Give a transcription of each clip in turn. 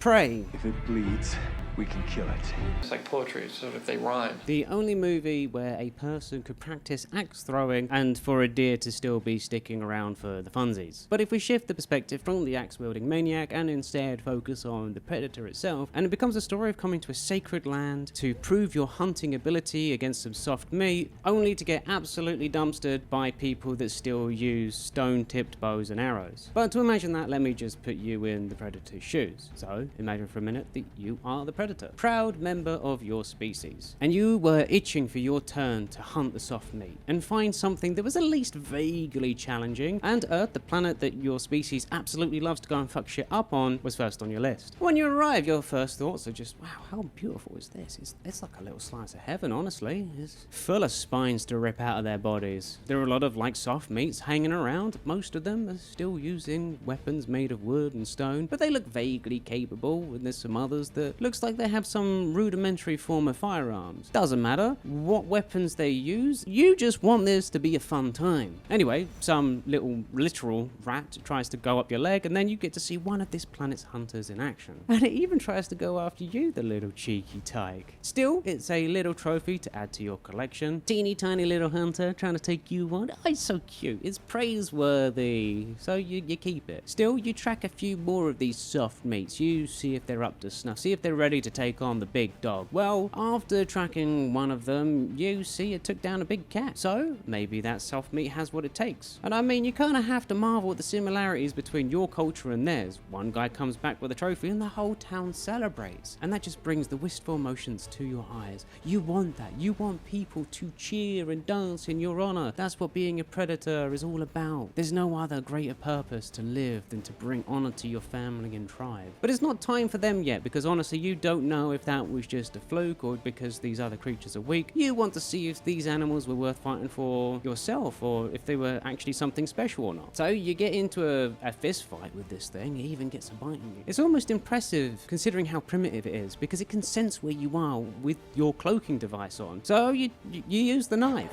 Prey. If it bleeds, we can kill it. It's like poetry, so if they rhyme. The only movie where a person could practice axe throwing and for a deer to still be sticking around for the funsies. But if we shift the perspective from the axe-wielding maniac and instead focus on the predator itself, and it becomes a story of coming to a sacred land to prove your hunting ability against some soft meat, only to get absolutely dumpstered by people that still use stone-tipped bows and arrows. But to imagine that, let me just put you in the predator's shoes. So, imagine for a minute that you are the predator, proud member of your species, and you were itching for your turn to hunt the soft meat and find something that was at least vaguely challenging, and Earth, the planet that your species absolutely loves to go and fuck shit up on, was first on your list. When you arrive, your first thoughts are just, wow, how beautiful is this? It's like a little slice of heaven, honestly. It's full of spines to rip out of their bodies. There are a lot of soft meats hanging around. Most of them are still using weapons made of wood and stone, but they look vaguely capable, and there's some others that looks like they have some rudimentary form of firearms. Doesn't matter what weapons they use, you just want this to be a fun time. Anyway, some little literal rat tries to go up your leg, and then you get to see one of this planet's hunters in action. And it even tries to go after you, the little cheeky tyke. Still, it's a little trophy to add to your collection. Teeny tiny little hunter trying to take you on. Oh, it's so cute. It's praiseworthy. So you keep it. Still, you track a few more of these soft meats. You see if they're up to snuff. See if they're ready to take on the big dog. Well, after tracking one of them, you see it took down a big cat. So maybe that soft meat has what it takes. And I mean, you kind of have to marvel at the similarities between your culture and theirs. One guy comes back with a trophy and the whole town celebrates. And that just brings the wistful emotions to your eyes. You want that. You want people to cheer and dance in your honor. That's what being a predator is all about. There's no other greater purpose to live than to bring honor to your family and tribe. But it's not time for them yet, because honestly, you don't know if that was just a fluke or because these other creatures are weak. You want to see if these animals were worth fighting for yourself, or if they were actually something special or not. So you get into a fist fight with this thing. It even gets a bite in you. It's almost impressive considering how primitive it is, because it can sense where you are with your cloaking device on. So you use the knife.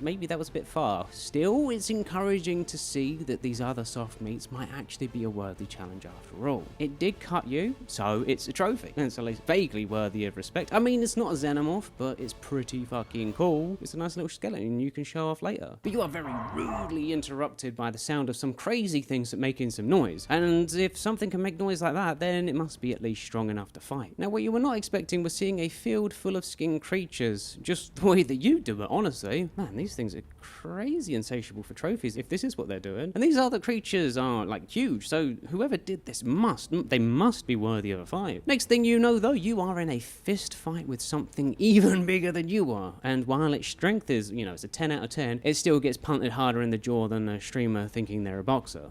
Maybe that was a bit far. Still, it's encouraging to see that these other soft meats might actually be a worthy challenge after all. It did cut you, so it's a trophy. And it's at least vaguely worthy of respect. I mean, it's not a xenomorph, but it's pretty fucking cool. It's a nice little skeleton you can show off later. But you are very rudely interrupted by the sound of some crazy things that making some noise. And if something can make noise like that, then it must be at least strong enough to fight. Now, what you were not expecting was seeing a field full of skinned creatures, just the way that you do it, honestly. Man, these things are crazy insatiable for trophies if this is what they're doing. And these other creatures are huge, so whoever did this must be worthy of a fight. Next thing you know though, you are in a fist fight with something even bigger than you are. And while its strength is, it's a 10 out of 10, it still gets punted harder in the jaw than a streamer thinking they're a boxer.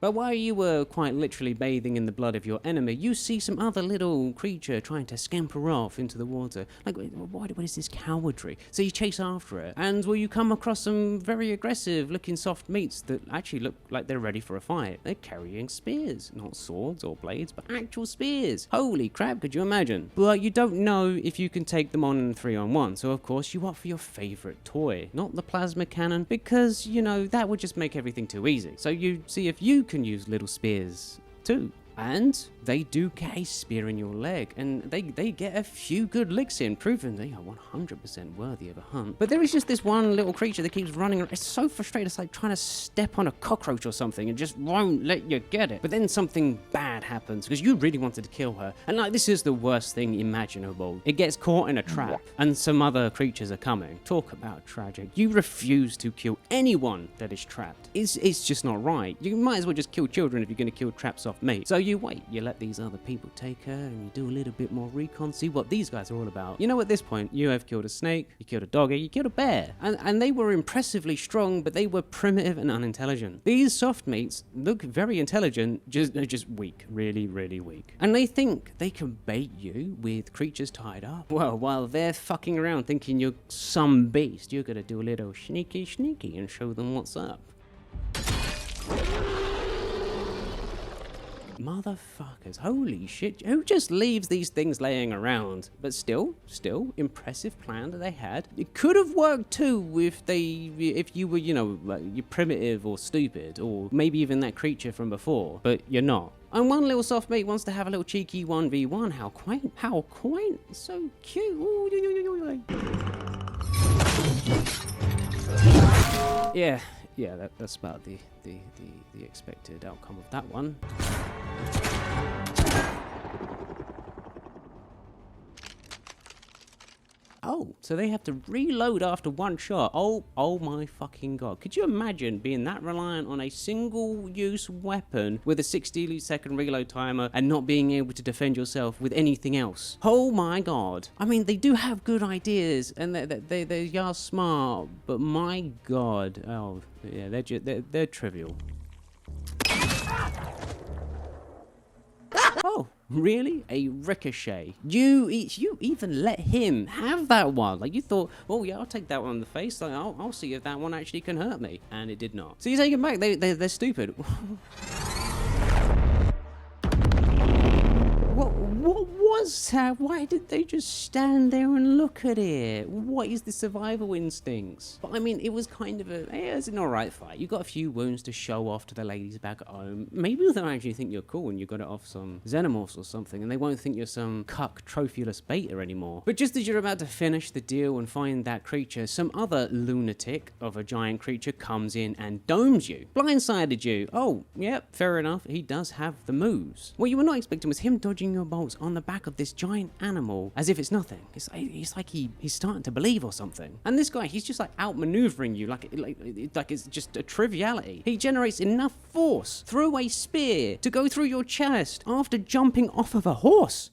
But while you were quite literally bathing in the blood of your enemy, you see some other little creature trying to scamper off into the water. What is this cowardry? So you chase after it, and you come across some very aggressive looking soft meats that actually look like they're ready for a fight. They're carrying spears, not swords or blades, but actual spears. Holy crap, could you imagine? But you don't know if you can take them on in 3-on-1, so of course you opt for your favorite toy, not the plasma cannon, because, that would just make everything too easy. So you see if you can use little spears too. And they do get a spear in your leg, and they get a few good licks in, proving they are 100% worthy of a hunt. But there is just this one little creature that keeps running around. It's so frustrating. It's like trying to step on a cockroach or something and just won't let you get it. But then something bad happens because you really wanted to kill her. And this is the worst thing imaginable. It gets caught in a trap, and some other creatures are coming. Talk about tragic. You refuse to kill anyone that is trapped. It's just not right. You might as well just kill children if you're going to kill traps off meat. So you wait, you let these other people take her, and you do a little bit more recon, see what these guys are all about. At this point, you have killed a snake, you killed a doggy, you killed a bear. And they were impressively strong, but they were primitive and unintelligent. These soft meats look very intelligent, they're just weak, really, really weak. And they think they can bait you with creatures tied up. Well, while they're fucking around thinking you're some beast, you're gonna do a little sneaky and show them what's up. Motherfuckers, holy shit. Who just leaves these things laying around? But still, impressive plan that they had. It could have worked too if you were, you know, like, you're primitive or stupid, or maybe even that creature from before, but you're not. And one little soft mate wants to have a little cheeky 1v1. How quaint, so cute. Ooh, yeah, that's about the expected outcome of that one. Oh, so they have to reload after one shot. Oh my fucking god. Could you imagine being that reliant on a single-use weapon with a 60-second reload timer and not being able to defend yourself with anything else? Oh my god. I mean, they do have good ideas and they are smart, but my god. Oh, yeah, they're trivial. Oh, really? A ricochet? You even let him have that one? Like, you thought, oh yeah, I'll take that one in the face. Like, I'll see if that one actually can hurt me. And it did not. So you take it back. They're stupid. What was that? Why did they just stand there and look at it? What is the survival instincts? But I mean, it was kind of it's an alright fight. You got a few wounds to show off to the ladies back at home. Maybe they'll actually think you're cool and you got it off some xenomorphs or something, and they won't think you're some cuck trophyless beta anymore. But just as you're about to finish the deal and find that creature, some other lunatic of a giant creature comes in and domes you. Blindsided you. Oh, yep, fair enough. He does have the moves. What you were not expecting was him dodging your bolts on the back of this giant animal as if it's nothing. It's like he's starting to believe or something. And this guy, he's just like outmaneuvering you like it's just a triviality. He generates enough force through a spear to go through your chest after jumping off of a horse.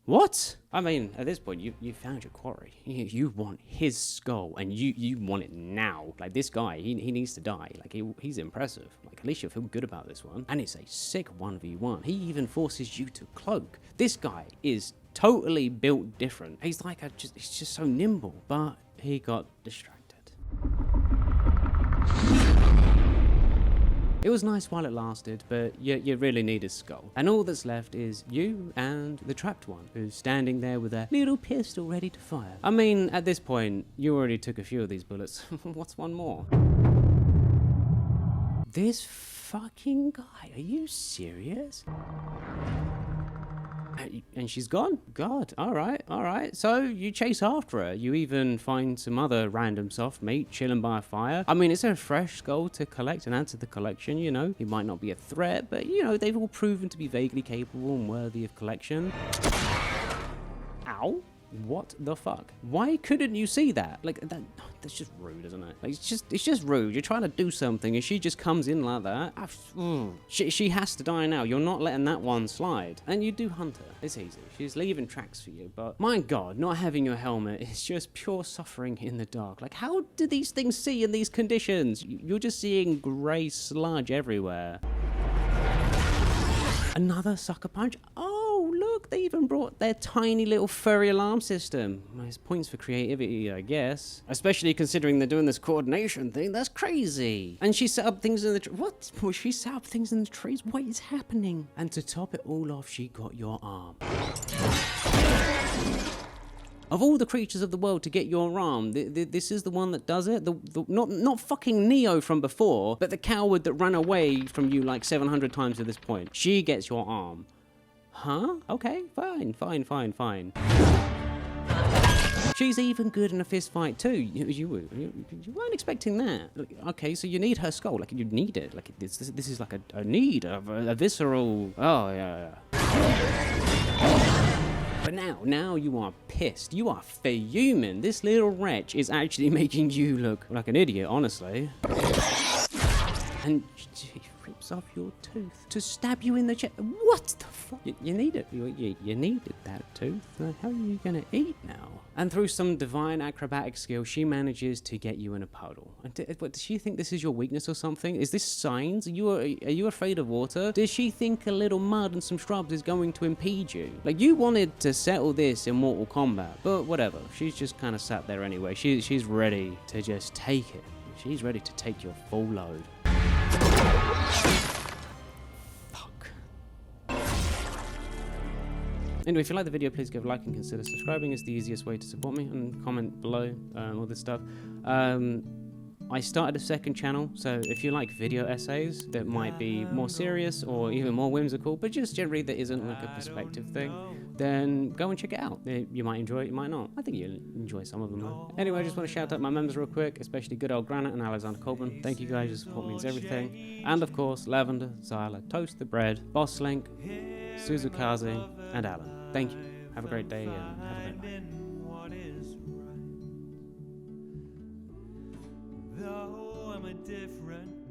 What? I mean, at this point, you found your quarry. You want his skull, and you want it now. Like, this guy, he needs to die. Like, he's impressive. Like, at least you feel good about this one. And it's a sick 1v1. He even forces you to cloak. This guy is totally built different. He's like he's just so nimble. But he got distracted. It was nice while it lasted, but you really need his skull. And all that's left is you and the trapped one, who's standing there with a little pistol ready to fire. I mean, at this point, you already took a few of these bullets. What's one more? This fucking guy, are you serious? And she's gone? God, alright. So you chase after her. You even find some other random soft meat chilling by a fire. I mean, it's a fresh skull to collect and add to the collection, you know. He might not be a threat, but, you know, they've all proven to be vaguely capable and worthy of collection. Ow. What the fuck? Why couldn't you see that? Like, that's just rude, isn't it? Like, it's just rude. You're trying to do something and she just comes in like that. She has to die now. You're not letting that one slide. And you do hunt her. It's easy. She's leaving tracks for you. But my god, not having your helmet is just pure suffering in the dark. Like, how do these things see in these conditions? You're just seeing grey sludge everywhere. Another sucker punch? Oh, look, they even brought their tiny little furry alarm system. Nice points for creativity, I guess. Especially considering they're doing this coordination thing. That's crazy. And she set up things in the trees. What? Well, she set up things in the trees? What is happening? And to top it all off, she got your arm. Of all the creatures of the world to get your arm, this is the one that does it? Not fucking Neo from before, but the coward that ran away from you like 700 times at this point. She gets your arm. Huh? Okay, fine. She's even good in a fist fight too. You weren't expecting that. Okay, so you need her skull. Like, you need it. Like, this is like a need, a visceral... Oh, yeah. But now you are pissed. You are fuming. This little wretch is actually making you look like an idiot, honestly. And she rips off your tooth to stab you in the chest. What the fuck? You need it. You needed that tooth. How are you gonna eat now? And through some divine acrobatic skill, she manages to get you in a puddle. And does she think this is your weakness or something? Is this signs? Are you afraid of water? Does she think a little mud and some shrubs is going to impede you? Like, you wanted to settle this in Mortal Kombat, but whatever. She's just kind of sat there anyway. She's ready to just take it. She's ready to take your full load. Fuck. Anyway, if you like the video, please give a like and consider subscribing. It's the easiest way to support me, and comment below all this stuff. I started a second channel, so if you like video essays that might be more serious or even more whimsical, but just generally that isn't like a perspective thing, then go and check it out. You might enjoy it, you might not. I think you'll enjoy some of them though. Anyway, I just want to shout out my members real quick, especially good old Granite and Alexander Colburn. Thank you guys, your support means everything. And of course, Lavender, Zyla, Toast the Bread, Boss Link, Suzukaze, and Alan. Thank you. Have a great day and have a great night. Though I'm a different